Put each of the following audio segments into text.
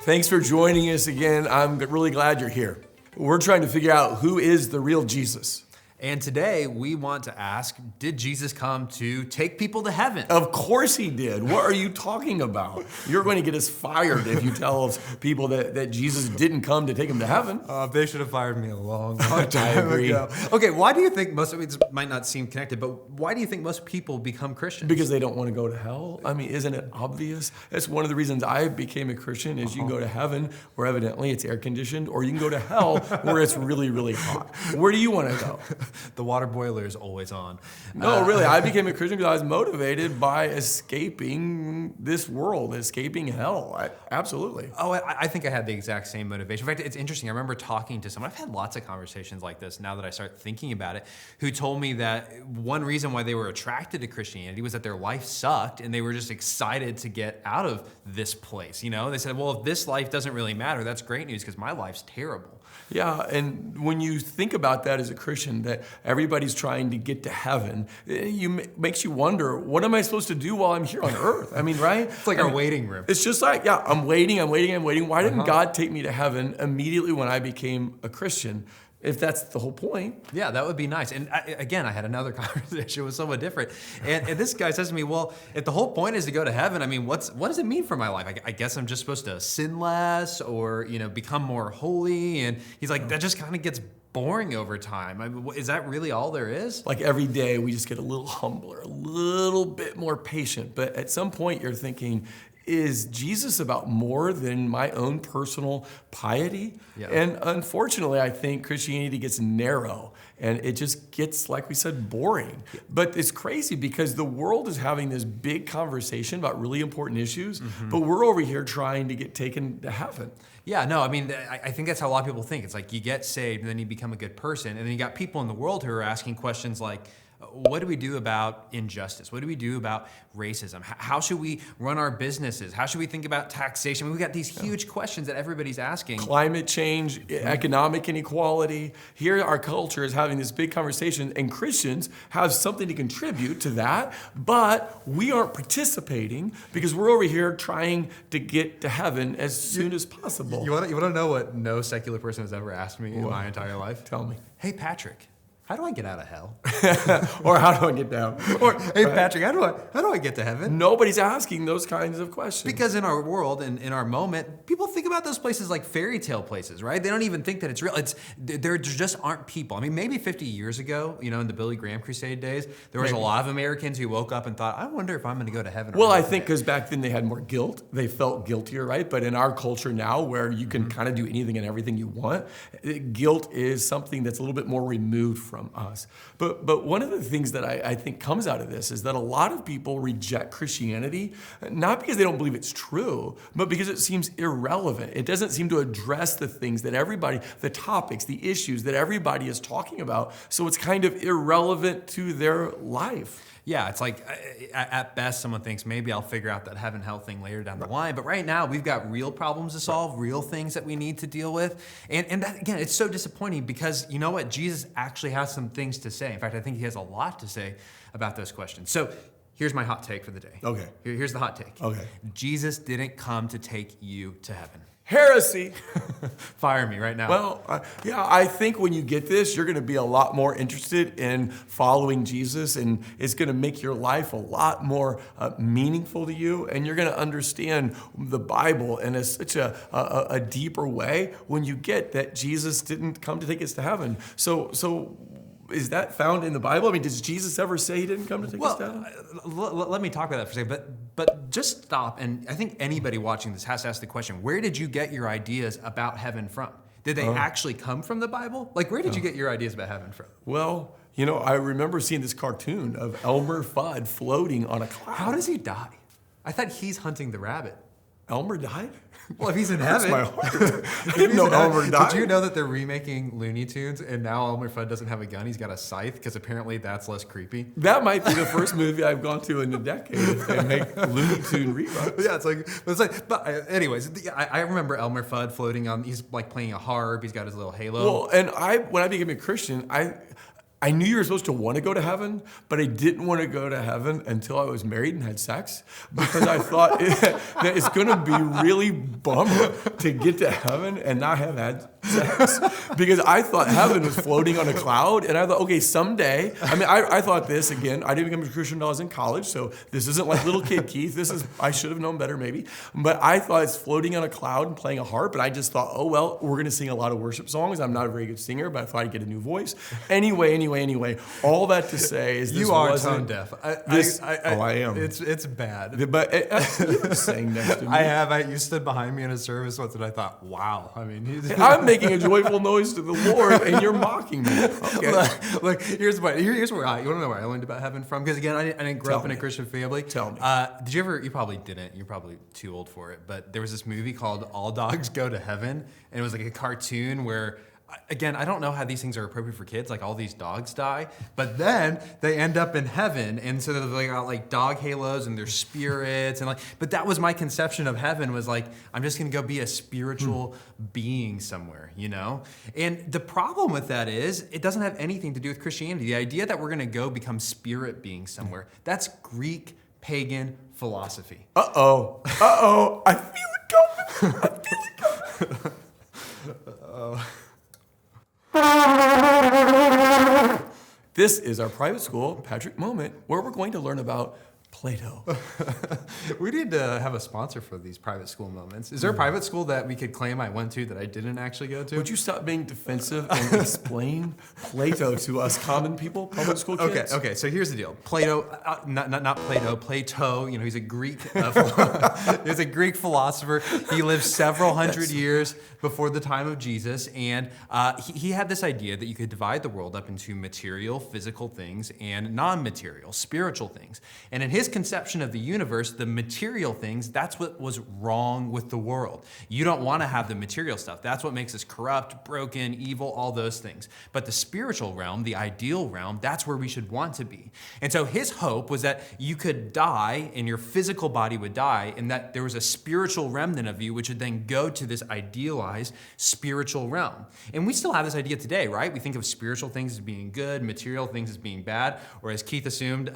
Thanks for joining us again. I'm really glad you're here. We're trying to figure out who is the real Jesus. And today we want to ask, did Jesus come to take people to heaven? Of course he did. What are you talking about? You're going to get us fired if you tell us people that Jesus didn't come to take them to heaven. They should have fired me a long time agree. ago. Okay, why do you think it might not seem connected, but why do you think most people become Christians? Because they don't want to go to hell. I mean, isn't it obvious? That's one of the reasons I became a Christian is you can go to heaven where evidently it's air conditioned, or you can go to hell where it's really, really hot. Where do you want to go? The water boiler is always on. No, really, I became a Christian because I was motivated by escaping this world, escaping hell. Absolutely. Oh, I think I had the exact same motivation. In fact, it's interesting. I remember talking to someone. I've had lots of conversations like this now that I start thinking about it, who told me that one reason why they were attracted to Christianity was that their life sucked and they were just excited to get out of this place. You know, they said, well, if this life doesn't really matter, that's great news because my life's terrible. Yeah, and when you think about that as a Christian, that everybody's trying to get to heaven, makes you wonder, what am I supposed to do while I'm here on earth? I mean, right? It's like our waiting room. It's just like, yeah, I'm waiting. Why didn't God take me to heaven immediately when I became a Christian? If that's the whole point. Yeah, that would be nice. And I had another conversation with someone different. And this guy says to me, well, if the whole point is to go to heaven, I mean, what does it mean for my life? I guess I'm just supposed to sin less or, become more holy. And he's like, that just kind of gets boring over time. I mean, is that really all there is? Like every day we just get a little humbler, a little bit more patient. But at some point you're thinking, is Jesus about more than my own personal piety? Yeah. And unfortunately, I think Christianity gets narrow and it just gets, like we said, boring. Yeah. But it's crazy because the world is having this big conversation about really important issues, but we're over here trying to get taken to heaven. Yeah, no, I mean, I think that's how a lot of people think. It's like you get saved and then you become a good person. And then you got people in the world who are asking questions like, what do we do about injustice? What do we do about racism? How should we run our businesses? How should we think about taxation? We've got these huge questions that everybody's asking. Climate change, economic inequality. Here our culture is having this big conversation and Christians have something to contribute to that, but we aren't participating because we're over here trying to get to heaven as soon as possible. You want to know what no secular person has ever asked me in my entire life? Tell me. Hey, Patrick. How do I get out of hell? Or how do I get down? Or, hey, Patrick, how do I get to heaven? Nobody's asking those kinds of questions. Because in our world and in our moment, people think about those places like fairy tale places, right? They don't even think that it's real. There just aren't people. I mean, maybe 50 years ago, in the Billy Graham Crusade days, there was a lot of Americans who woke up and thought, I wonder if I'm going to go to heaven. Well, I think because back then they had more guilt. They felt guiltier, right? But in our culture now, where you can kind of do anything and everything you want, guilt is something that's a little bit more removed from us. But one of the things that I think comes out of this is that a lot of people reject Christianity, not because they don't believe it's true, but because it seems irrelevant. It doesn't seem to address the things that the topics, the issues that everybody is talking about. So it's kind of irrelevant to their life. Yeah, it's like, at best, someone thinks maybe I'll figure out that heaven hell thing later down the line. But right now, we've got real problems to solve, real things that we need to deal with. And that, again, it's so disappointing because you know what? Jesus actually has some things to say. In fact, I think he has a lot to say about those questions. So here's my hot take for the day. Okay. Here's the hot take. Okay. Jesus didn't come to take you to heaven. Heresy. Fire me right now. Well, I think when you get this, you're going to be a lot more interested in following Jesus, and it's going to make your life a lot more meaningful to you, and you're going to understand the Bible in such a deeper way when you get that Jesus didn't come to take us to heaven. So is that found in the Bible? I mean, does Jesus ever say he didn't come to take us to heaven? Let me talk about that for a second, but just stop. And I think anybody watching this has to ask the question, where did you get your ideas about heaven from? Did they actually come from the Bible? Like, where did you get your ideas about heaven from? Well, I remember seeing this cartoon of Elmer Fudd floating on a cloud. How does he die? I thought he's hunting the rabbit. Elmer died? Well, if he's in heaven. That's my heart. I didn't know Elmer died. Did you know that they're remaking Looney Tunes and now Elmer Fudd doesn't have a gun, he's got a scythe because apparently that's less creepy? That might be the first movie I've gone to in a decade if they make Looney Tune reruns. Yeah, anyways, I remember Elmer Fudd floating on, he's like playing a harp, he's got his little halo. Well, and when I became a Christian, I knew you were supposed to want to go to heaven, but I didn't want to go to heaven until I was married and had sex because I thought that it's going to be really bummer to get to heaven and not have had sex because I thought heaven was floating on a cloud. And I thought, okay, someday, I thought this again. I didn't become a Christian until I was in college, so this isn't like little kid Keith. I should have known better maybe. But I thought it's floating on a cloud and playing a harp. And I just thought, oh, well, we're going to sing a lot of worship songs. I'm not a very good singer, but I thought I'd get a new voice. Anyway, all that to say is this you are wasn't... tone deaf. I am. It's bad. But you were saying next to me. I have. You stood behind me in a service once, and I thought, wow. I mean, I'm making a joyful noise to the Lord, and you're mocking me. Okay. Look, here's where you want to know where I learned about heaven from? Because again, I didn't grow up in a Christian family. Tell me. Did you ever? You probably didn't. You're probably too old for it. But there was this movie called All Dogs Go to Heaven, and it was like a cartoon where. Again, I don't know how these things are appropriate for kids. Like all these dogs die, but then they end up in heaven, and so they got like dog halos and their spirits, and like. But that was my conception of heaven was like I'm just gonna go be a spiritual being somewhere, you know. And the problem with that is it doesn't have anything to do with Christianity. The idea that we're gonna go become spirit beings somewhere, that's Greek pagan philosophy. Uh-oh. I feel it coming. This is our private school Patrick Moment, where we're going to learn about Plato. We need to have a sponsor for these private school moments. Is there a private school that we could claim I went to that I didn't actually go to? Would you stop being defensive and explain Plato to us common people, public school kids? Okay. So here's the deal. Plato, not Plato. Plato. You know, he's a Greek. He's a Greek philosopher. He lived several hundred years before the time of Jesus, and he had this idea that you could divide the world up into material, physical things, and non-material, spiritual things. And in his conception of the universe, the material things, that's what was wrong with the world. You don't want to have the material stuff. That's what makes us corrupt, broken, evil, all those things. But the spiritual realm, the ideal realm, that's where we should want to be. And so his hope was that you could die and your physical body would die, and that there was a spiritual remnant of you which would then go to this idealized spiritual realm. And we still have this idea today, right? We think of spiritual things as being good, material things as being bad, or as Keith assumed,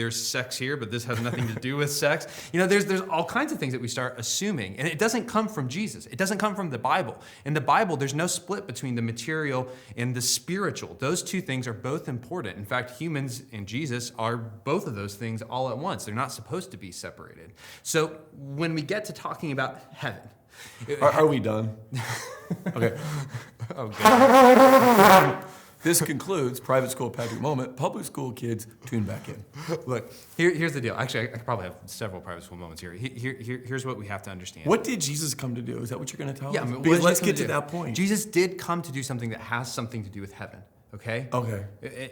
there's sex here, but this has nothing to do with sex. You know, there's all kinds of things that we start assuming, and it doesn't come from Jesus. It doesn't come from the Bible. In the Bible, there's no split between the material and the spiritual. Those two things are both important. In fact, humans and Jesus are both of those things all at once. They're not supposed to be separated. So when we get to talking about heaven, Are we done? Okay. oh God. This concludes Private School Patrick Moment. Public school kids, tune back in. Look, here's the deal. Actually, I could probably have several private school moments here. Here's what we have to understand. What did Jesus come to do? Is that what you're going to tell Yeah, us? I mean, Because what let's did he get come to do? that point. Jesus did come to do something that has something to do with heaven. Okay. Okay.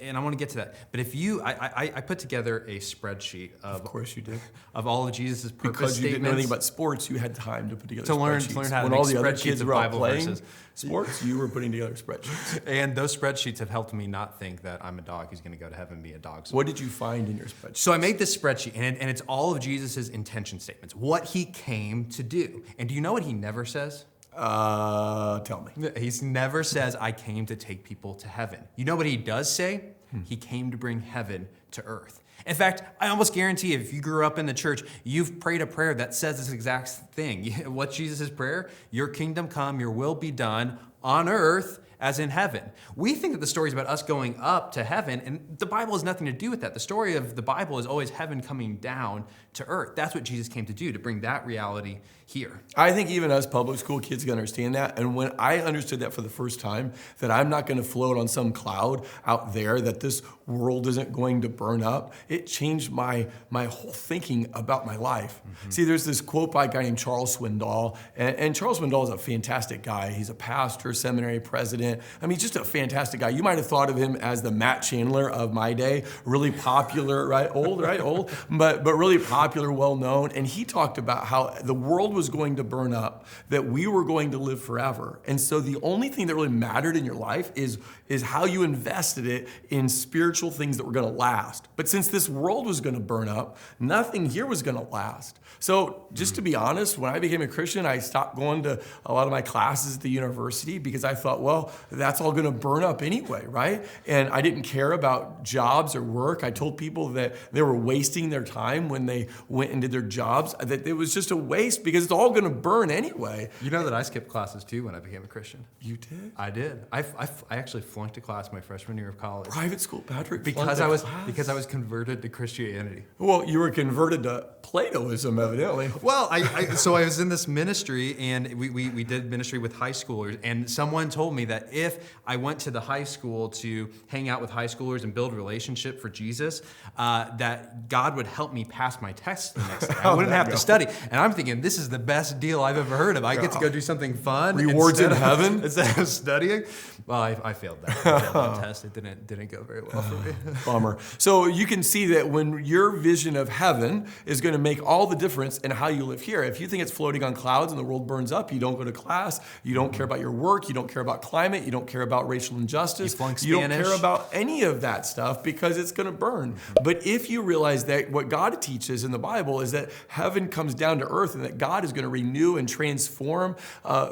And I want to get to that. But if I put together a spreadsheet Of course you did. of all of Jesus' purpose Because you didn't know statements. anything about sports, you had time to put together To learn spreadsheets. how to when make all the other spreadsheets kids of were out Bible playing verses. sports, you were putting together spreadsheets. And those spreadsheets have helped me not think that I'm a dog who's going to go to heaven and be a dog. What did you find in your spreadsheet? So I made this spreadsheet, and it's all of Jesus' intention statements, what he came to do. And do you know what he never says? Tell me. He never says, I came to take people to heaven. You know what he does say? He came to bring heaven to earth. In fact, I almost guarantee if you grew up in the church, you've prayed a prayer that says this exact thing. What's Jesus' prayer? Your kingdom come, your will be done on earth as in heaven. We think that the story is about us going up to heaven, and the Bible has nothing to do with that. The story of the Bible is always heaven coming down to earth. That's what Jesus came to do, to bring that reality here. I think even us public school kids can understand that. And when I understood that for the first time, that I'm not going to float on some cloud out there, that this world isn't going to burn up, it changed my whole thinking about my life. Mm-hmm. See, there's this quote by a guy named Charles Swindoll, and Charles Swindoll is a fantastic guy. He's a pastor, seminary president. I mean, just a fantastic guy. You might have thought of him as the Matt Chandler of my day, really popular, right? Old, but really popular, well-known. And he talked about how the world was going to burn up, that we were going to live forever. And so the only thing that really mattered in your life is how you invested it in spiritual things that were going to last. But since this world was going to burn up, nothing here was going to last. So just to be honest, when I became a Christian, I stopped going to a lot of my classes at the university because I thought, well, that's all going to burn up anyway, right? And I didn't care about jobs or work. I told people that they were wasting their time when they went and did their jobs, that it was just a waste because it's all going to burn anyway. You know that I skipped classes too when I became a Christian. You did? I did. I actually flunked a class my freshman year of college. Private school, Patrick? Because I was converted to Christianity. Well, you were converted to Platoism, evidently. Well, so I was in this ministry, and we did ministry with high schoolers, and someone told me that if I went to the high school to hang out with high schoolers and build relationship for Jesus, that God would help me pass my test the next day. I wouldn't have to study. And I'm thinking, this is the best deal I've ever heard of. I get to go do something fun. Rewards in heaven? Instead of studying. Well, I failed that. I failed that test. It didn't go very well for me. Bummer. So you can see that when your vision of heaven is going to make all the difference in how you live here. If you think it's floating on clouds and the world burns up, you don't go to class, you don't care about your work, you don't care about climate, you don't care about racial injustice, you don't care about any of that stuff because it's going to burn. But if you realize that what God teaches in the Bible is that heaven comes down to earth and that God is going to renew and transform,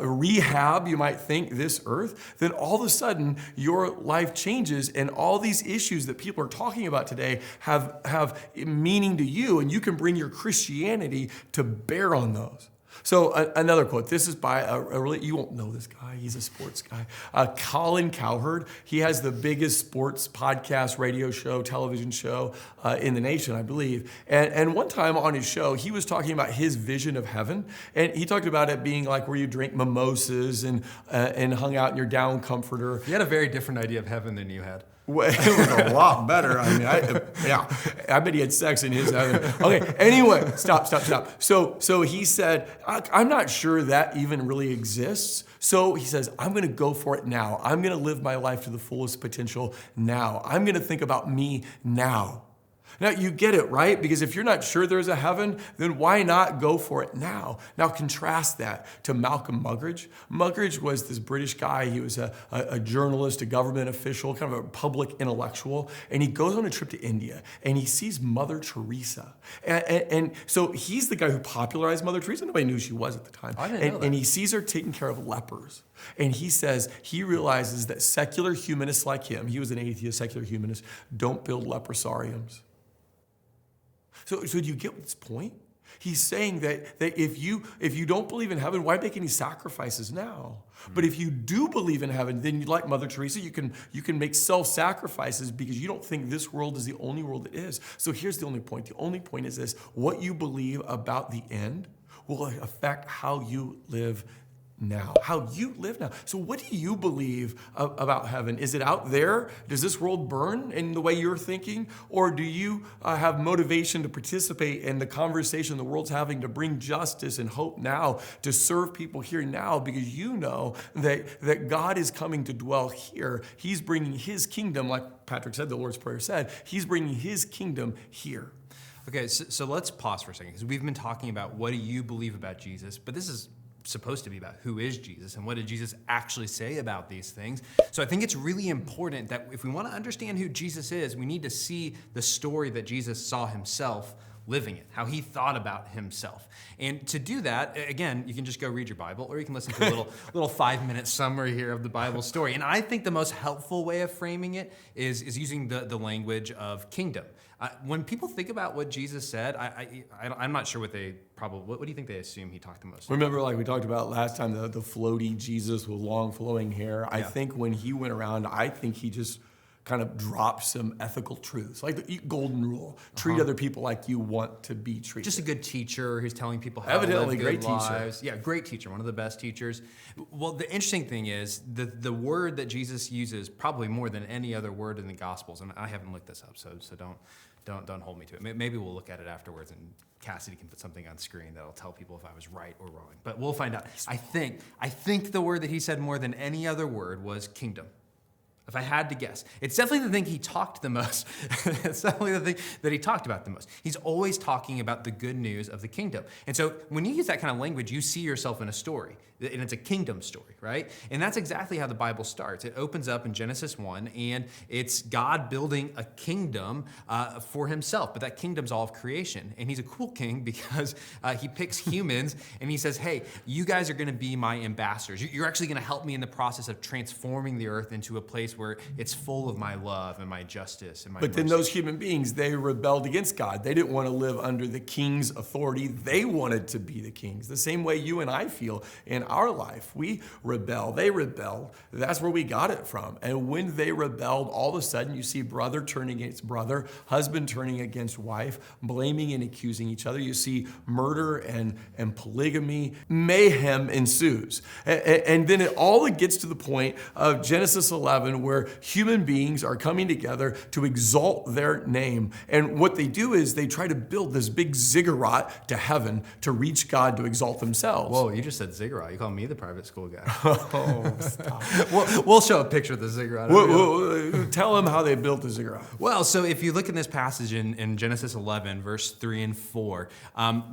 rehab, you might think, this earth, then all of a sudden your life changes and all these issues that people are talking about today have meaning to you, and you can bring your Christianity to bear on those. So another quote. This is by you won't know this guy. He's a sports guy. Colin Cowherd. He has the biggest sports podcast, radio show, television show in the nation, I believe. And one time on his show, he was talking about his vision of heaven. And he talked about it being like where you drink mimosas and hung out in your down comforter. He had a very different idea of heaven than you had. Well, it was a lot better. I mean, I bet he had sex in his heaven. Okay, anyway, stop. So he said, I'm not sure that even really exists. So he says, I'm going to go for it now. I'm going to live my life to the fullest potential now. I'm going to think about me now. Now, you get it, right? Because if you're not sure there's a heaven, then why not go for it now? Now, contrast that to Malcolm Muggeridge. Muggeridge was this British guy. He was a journalist, a government official, kind of a public intellectual. And he goes on a trip to India, and he sees Mother Teresa. And so he's the guy who popularized Mother Teresa. Nobody knew who she was at the time. I didn't know that. And he sees her taking care of lepers. And he says he realizes that secular humanists like him, he was an atheist, secular humanist, don't build leprosariums. So do you get this point? He's saying that if you don't believe in heaven, why make any sacrifices now? But if you do believe in heaven, then you, like Mother Teresa, you can make self-sacrifices because you don't think this world is the only world that is. So here's the only point. The only point is this: what you believe about the end will affect how you live now. How you live now. So what do you believe about heaven? Is it out there? Does this world burn in the way you're thinking? Or do you have motivation to participate in the conversation the world's having to bring justice and hope now, to serve people here now, because you know that God is coming to dwell here. He's bringing his kingdom, like Patrick said, the Lord's Prayer said, he's bringing his kingdom here. Okay, so let's pause for a second, because we've been talking about what do you believe about Jesus, but this is supposed to be about who is Jesus and what did Jesus actually say about these things. So I think it's really important that if we want to understand who Jesus is, we need to see the story that Jesus saw himself living it, how he thought about himself. And to do that, again, you can just go read your Bible, or you can listen to a little 5-minute summary here of the Bible story. And I think the most helpful way of framing it is using the language of kingdom. When people think about what Jesus said, I'm not sure what do you think they assume he talked the most about? Remember, like we talked about last time, the floaty Jesus with long flowing hair. Yeah. I think when he went around, I think he just kind of dropped some ethical truths, like the golden rule: treat other people like you want to be treated. Just a good teacher who's telling people how Evidently, to live great good lives. teacher. Yeah, great teacher, one of the best teachers. Well, the interesting thing is the word that Jesus uses probably more than any other word in the Gospels, and I haven't looked this up, so don't hold me to it. Maybe we'll look at it afterwards, and Cassidy can put something on screen that'll tell people if I was right or wrong. But we'll find out. I think the word that he said more than any other word was kingdom. If I had to guess, it's definitely the thing he talked the most. It's definitely the thing that he talked about the most. He's always talking about the good news of the kingdom. And so when you use that kind of language, you see yourself in a story. And it's a kingdom story, right? And that's exactly how the Bible starts. It opens up in Genesis 1, and it's God building a kingdom for himself. But that kingdom's all of creation. And he's a cool king because he picks humans, and he says, hey, you guys are going to be my ambassadors. You're actually going to help me in the process of transforming the earth into a place where it's full of my love and my justice and my But then mercy. those human beings, they rebelled against God. They didn't want to live under the king's authority. They wanted to be the kings. The same way you and I feel in our life. We rebel. They rebelled. That's where we got it from. And when they rebelled, all of a sudden you see brother turning against brother, husband turning against wife, blaming and accusing each other. You see murder and polygamy. Mayhem ensues. And then it gets to the point of Genesis 11 where human beings are coming together to exalt their name. And what they do is they try to build this big ziggurat to heaven to reach God to exalt themselves. Whoa, you just said ziggurat. You call me the private school guy. Oh, stop. We'll show a picture of the ziggurat. Tell them how they built the ziggurat. Well, so if you look in this passage in Genesis 11, verse 3 and 4,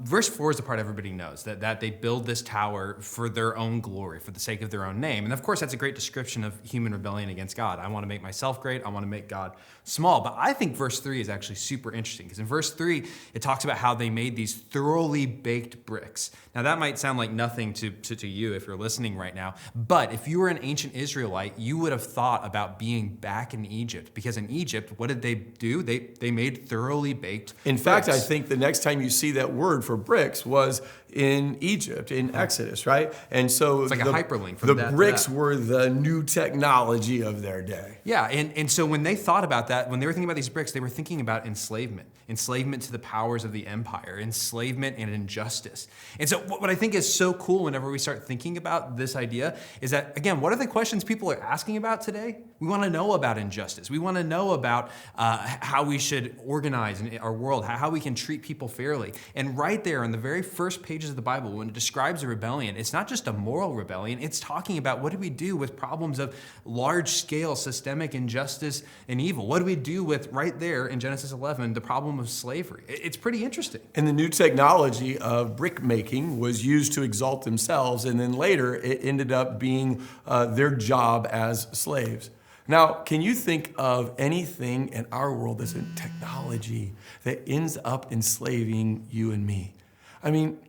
verse 4 is the part everybody knows, that they build this tower for their own glory, for the sake of their own name. And of course, that's a great description of human rebellion against God. I want to make myself great. I want to make God small. But I think verse 3 is actually super interesting because in verse 3, it talks about how they made these thoroughly baked bricks. Now, that might sound like nothing to you if you're listening right now, but if you were an ancient Israelite, you would have thought about being back in Egypt because in Egypt, what did they do? They made thoroughly baked In fact, bricks. I think the next time you see that word for bricks was in Egypt, in Exodus, right? And so It's like a hyperlink from the that to bricks that. were the new technology of their day. Yeah, and so when they thought about that, when they were thinking about these bricks, they were thinking about enslavement to the powers of the empire, enslavement and injustice. And so what I think is so cool whenever we start thinking about this idea is that, again, what are the questions people are asking about today? We want to know about injustice. We want to know about how we should organize in our world, how we can treat people fairly. And right there in the very first pages of the Bible, when it describes a rebellion, it's not just a moral rebellion. It's talking about what do we do with problems of large-scale systemic injustice and evil? What do we do with, right there in Genesis 11, the problem of slavery? It's pretty interesting. And the new technology of brick making was used to exalt themselves, and then later it ended up being their job as slaves. Now, can you think of anything in our world that's in technology that ends up enslaving you and me? I mean,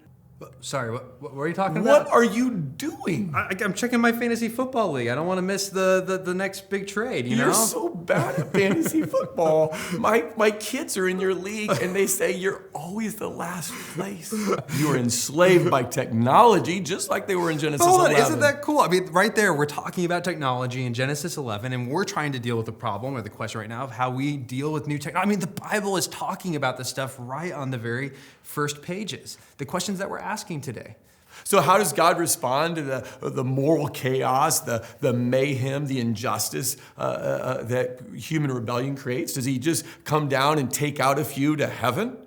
Sorry, what were you talking about? what are you doing? I'm checking my fantasy football league. I don't want to miss the next big trade, you know? You're so bad at fantasy football. My kids are in your league and they say you're always the last place. You are enslaved by technology just like they were in Genesis Hold on, 11. isn't that cool? I mean, right there, we're talking about technology in Genesis 11, and we're trying to deal with the problem or the question right now of how we deal with new technology. I mean, the Bible is talking about this stuff right on the very first pages. The questions that we're asking today. So how does God respond to the moral chaos, the mayhem, the injustice that human rebellion creates? Does he just come down and take out a few to heaven?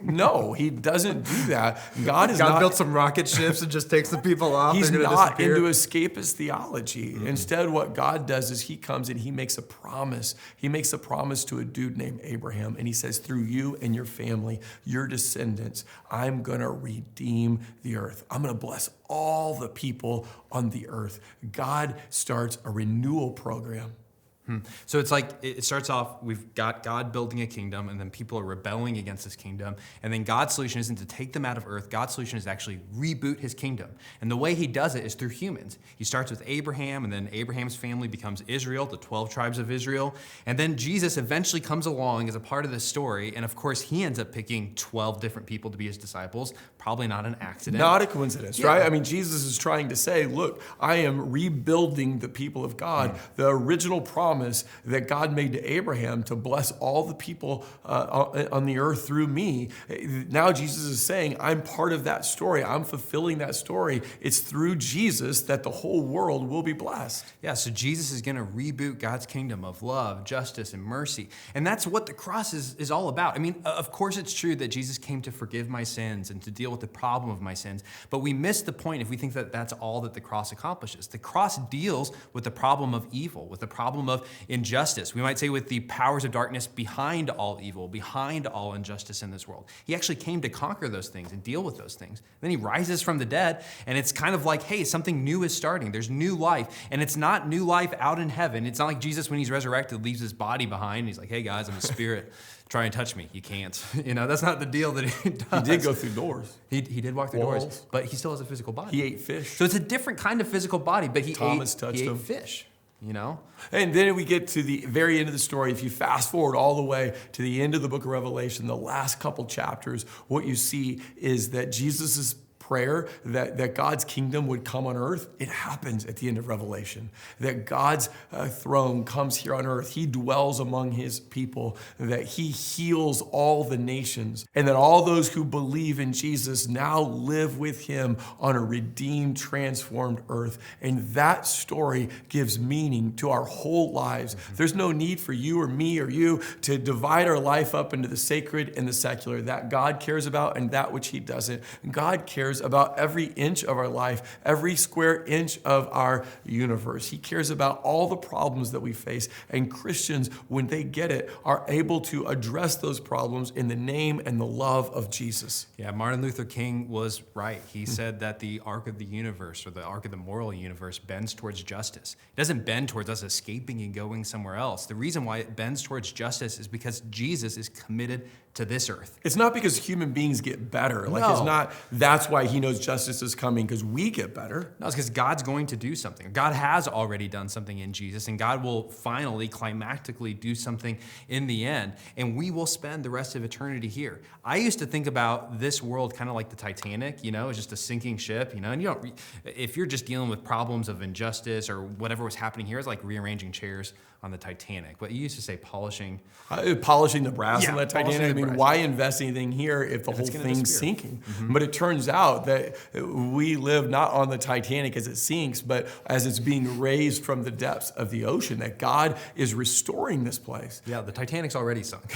No, he doesn't do that. God built some rocket ships and just takes the people off. He's They're gonna not disappear. into escapist theology. Mm-hmm. Instead, what God does is he comes and he makes a promise. He makes a promise to a dude named Abraham, and he says, through you and your family, your descendants, I'm going to redeem the earth. I'm going to bless all the people on the earth. God starts a renewal program. So it's like it starts off, we've got God building a kingdom, and then people are rebelling against this kingdom. And then God's solution isn't to take them out of earth. God's solution is to actually reboot his kingdom. And the way he does it is through humans. He starts with Abraham, and then Abraham's family becomes Israel, the 12 tribes of Israel. And then Jesus eventually comes along as a part of this story. And of course, he ends up picking 12 different people to be his disciples. Probably not an accident. Not a coincidence, Yeah. right? I mean, Jesus is trying to say, look, I am rebuilding the people of God. The original promise that God made to Abraham to bless all the people on the earth through me. Now Jesus is saying, I'm part of that story. I'm fulfilling that story. It's through Jesus that the whole world will be blessed. Yeah, so Jesus is going to reboot God's kingdom of love, justice, and mercy. And that's what the cross is all about. I mean, of course it's true that Jesus came to forgive my sins and to deal with the problem of my sins, but we miss the point if we think that that's all that the cross accomplishes. The cross deals with the problem of evil, with the problem of of injustice. We might say with the powers of darkness behind all evil, behind all injustice in this world. He actually came to conquer those things and deal with those things. Then he rises from the dead, and it's kind of like, hey, something new is starting. There's new life, and it's not new life out in heaven. It's not like Jesus, when he's resurrected, leaves his body behind. And he's like, hey guys, I'm a spirit. Try and touch me. You can't. That's not the deal that he does. He did go through doors. He did walk through Walls. doors, but he still has a physical body. He ate fish. So it's a different kind of physical body, but he Thomas touched ate him. fish, And then we get to the very end of the story. If you fast forward all the way to the end of the book of Revelation, the last couple chapters, what you see is that Jesus' prayer that God's kingdom would come on earth, it happens at the end of Revelation. That God's throne comes here on earth. He dwells among his people, that he heals all the nations, and that all those who believe in Jesus now live with him on a redeemed, transformed earth. And that story gives meaning to our whole lives. There's no need for you or me or you to divide our life up into the sacred and the secular. That God cares about and that which he doesn't. God cares about every inch of our life, every square inch of our universe. He cares about all the problems that we face. And Christians, when they get it, are able to address those problems in the name and the love of Jesus. Yeah, Martin Luther King was right. He said that the arc of the universe, or the arc of the moral universe, bends towards justice. It doesn't bend towards us escaping and going somewhere else. The reason why it bends towards justice is because Jesus is committed to this earth. It's not because human beings get better. No. It's not, that's why he knows justice is coming, because we get better. No, it's because God's going to do something. God has already done something in Jesus, and God will finally, climactically do something in the end, and we will spend the rest of eternity here. I used to think about this world kind of like the Titanic, it's just a sinking ship, and if you're just dealing with problems of injustice or whatever was happening here, it's like rearranging chairs on the Titanic. But you used to say polishing Polishing the brass on the polishing Titanic. the brass. Why invest anything here if the whole it's gonna thing's disappear. sinking? But it turns out that we live not on the Titanic as it sinks, but as it's being raised from the depths of the ocean, that God is restoring this place. Yeah, the Titanic's already sunk,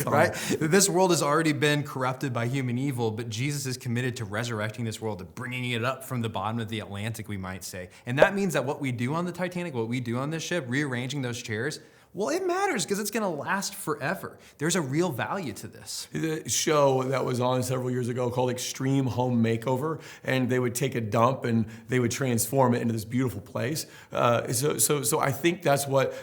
right? This world has already been corrupted by human evil, but Jesus is committed to resurrecting this world, to bringing it up from the bottom of the Atlantic, we might say. And that means that what we do on the Titanic, what we do on this ship, rearranging those chairs, well, it matters because it's going to last forever. There's a real value to this. The show that was on several years ago called Extreme Home Makeover, and they would take a dump and they would transform it into this beautiful place. So I think that's what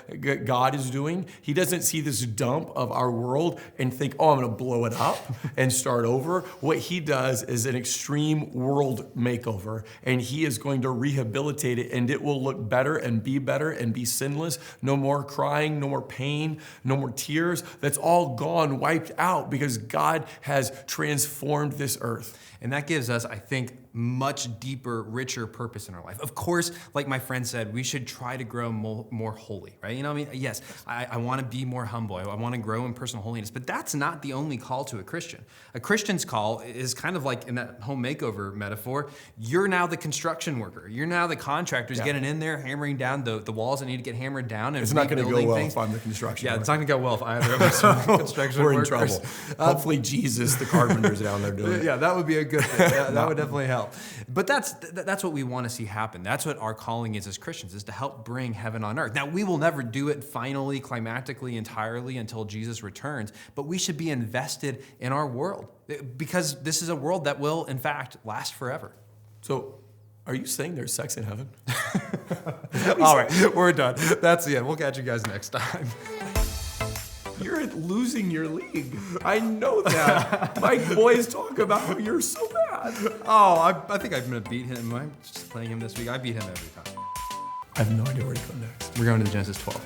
God is doing. He doesn't see this dump of our world and think, oh, I'm going to blow it up and start over. What he does is an extreme world makeover, and he is going to rehabilitate it, and it will look better and be sinless. No more crying, no more pain, no more tears. That's all gone, wiped out, because God has transformed this earth. And that gives us, I think, much deeper, richer purpose in our life. Of course, like my friend said, we should try to grow more holy, right? Yes, I want to be more humble. I want to grow in personal holiness, but that's not the only call to a Christian. A Christian's call is kind of like in that home makeover metaphor. You're now the construction worker. You're now the contractor who's getting in there, hammering down the walls that need to get hammered down. And it's not going to go well things. if I'm the construction Yeah, worker. it's not going to go well if either of us are the construction We're workers. in trouble. Hopefully Jesus, the carpenter's down there doing it. Yeah, that would be a good thing. That would definitely help. But that's what we want to see happen. That's what our calling is as Christians, is to help bring heaven on earth. Now, we will never do it finally, climactically, entirely until Jesus returns, but we should be invested in our world because this is a world that will, in fact, last forever. So, are you saying there's sex in heaven? All right, we're done. That's the end. We'll catch you guys next time. You're losing your league. I know that. My boys talk about how you're so bad. Oh, I think I'm going to beat him. I'm just playing him this week. I beat him every time. I have no idea where to go next. We're going to Genesis 12.